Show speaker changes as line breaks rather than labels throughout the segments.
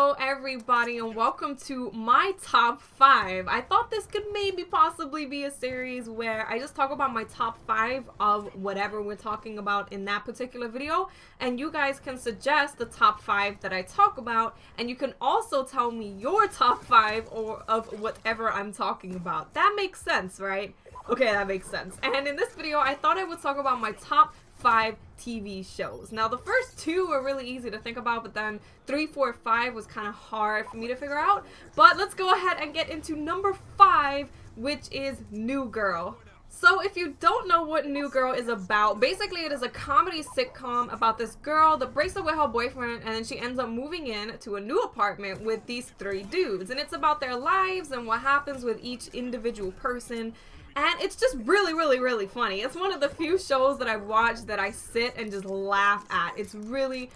Hello everybody and welcome to my top 5. I thought this could maybe possibly be a series where I just talk about my top 5 of whatever we're talking about in that particular video, and you guys can suggest the top 5 that I talk about, and you can also tell me your top 5 or of whatever I'm talking about. That makes sense, right? Okay, that makes sense. And in this video I thought I would talk about my top 5 TV shows. Now the first 2 were really easy to think about, but then 3, 4, 5 was kind of hard for me to figure out. But let's go ahead and get into number 5, which is New Girl. So if you don't know what New Girl is about, basically it is a comedy sitcom about this girl that breaks up with her boyfriend and then she ends up moving in to a new apartment with these 3 dudes. And it's about their lives and what happens with each individual person. And it's just really funny. It's one of the few shows that I've watched that I sit and just laugh at. It's really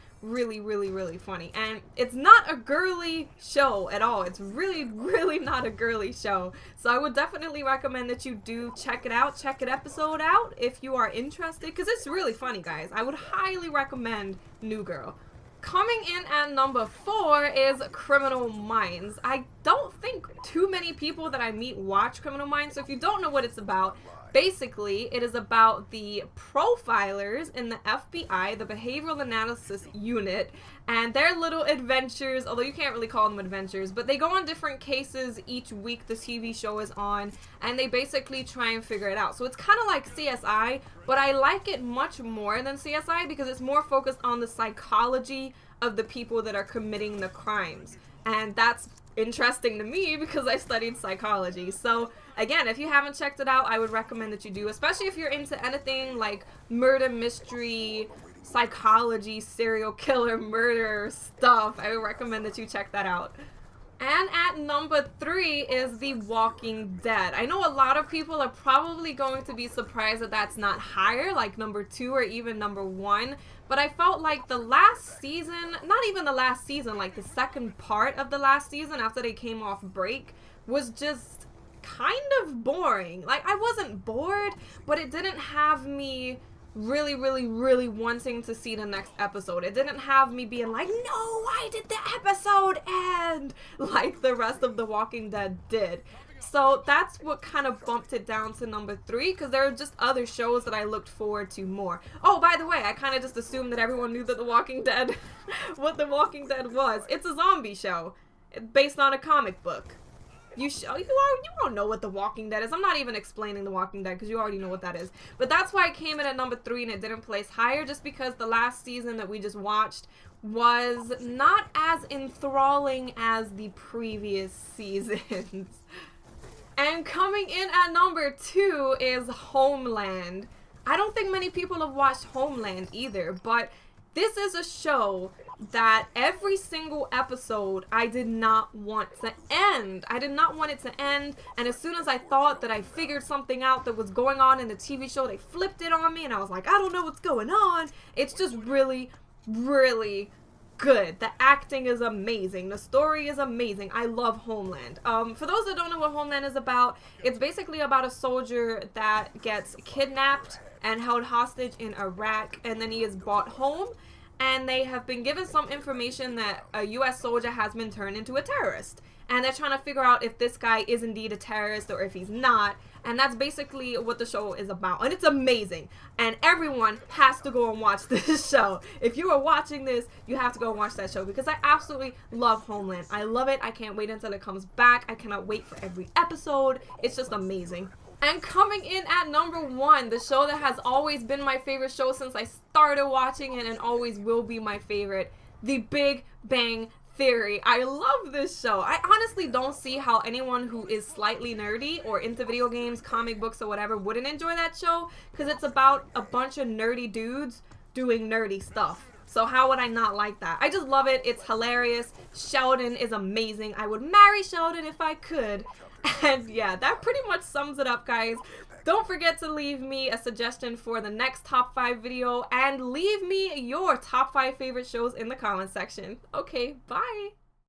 funny. And it's not a girly show at all. It's really not a girly show. So I would definitely recommend that you do check it out. Check an episode out if you are interested, because it's really funny, guys. I would highly recommend New Girl. Coming in at number 4 is Criminal Minds. I don't think too many people that I meet watch Criminal Minds, so if you don't know what it's about, basically it is about the profilers in the FBI, the Behavioral Analysis Unit, and their little adventures, although you can't really call them adventures, but they go on different cases each week the TV show is on, and they basically try and figure it out. So it's kind of like CSI, but I like it much more than CSI because it's more focused on the psychology of the people that are committing the crimes. And that's interesting to me because I studied psychology. So again, if you haven't checked it out, I would recommend that you do, especially if you're into anything like murder mystery, psychology, serial killer, murder stuff. I would recommend that you check that out. And at number 3 is The Walking Dead. I know a lot of people are probably going to be surprised that that's not higher, like number 2 or even number 1. But I felt like the last season, not even the last season, like the second part of the last season after they came off break, was just kind of boring. Like, I wasn't bored, but it didn't have me really wanting to see the next episode. It didn't have me being like, no, why did the episode end? Like the rest of The Walking Dead did. So that's what kind of bumped it down to number 3, because there are just other shows that I looked forward to more. Oh, by the way, I kind of just assumed that everyone knew that The Walking Dead, what The Walking Dead was. It's a zombie show based on a comic book. You don't know what The Walking Dead is. I'm not even explaining The Walking Dead because you already know what that is. But that's why it came in at number 3 and it didn't place higher, just because the last season that we just watched was not as enthralling as the previous seasons. And coming in at number 2 is Homeland. I don't think many people have watched Homeland either, but this is a show that every single episode I did not want to end. I did not want it to end, and as soon as I thought that I figured something out that was going on in the TV show, they flipped it on me and I was like, I don't know what's going on. It's just really good. The acting is amazing. The story is amazing. I love Homeland. For those that don't know what Homeland is about, it's basically about a soldier that gets kidnapped and held hostage in Iraq, and then he is brought home, and they have been given some information that a US soldier has been turned into a terrorist. And they're trying to figure out if this guy is indeed a terrorist or if he's not. And that's basically what the show is about. And it's amazing. And everyone has to go and watch this show. If you are watching this, you have to go and watch that show because I absolutely love Homeland. I love it. I can't wait until it comes back. I cannot wait for every episode. It's just amazing. And coming in at number 1, the show that has always been my favorite show since I started watching it and always will be my favorite, The Big Bang Theory. I love this show. I honestly don't see how anyone who is slightly nerdy or into video games, comic books, or whatever wouldn't enjoy that show, because it's about a bunch of nerdy dudes doing nerdy stuff. So how would I not like that? I just love it. It's hilarious. Sheldon is amazing. I would marry Sheldon if I could. And yeah, that pretty much sums it up, guys. Don't forget to leave me a suggestion for the next top 5 video and leave me your top 5 favorite shows in the comment section. Okay, bye!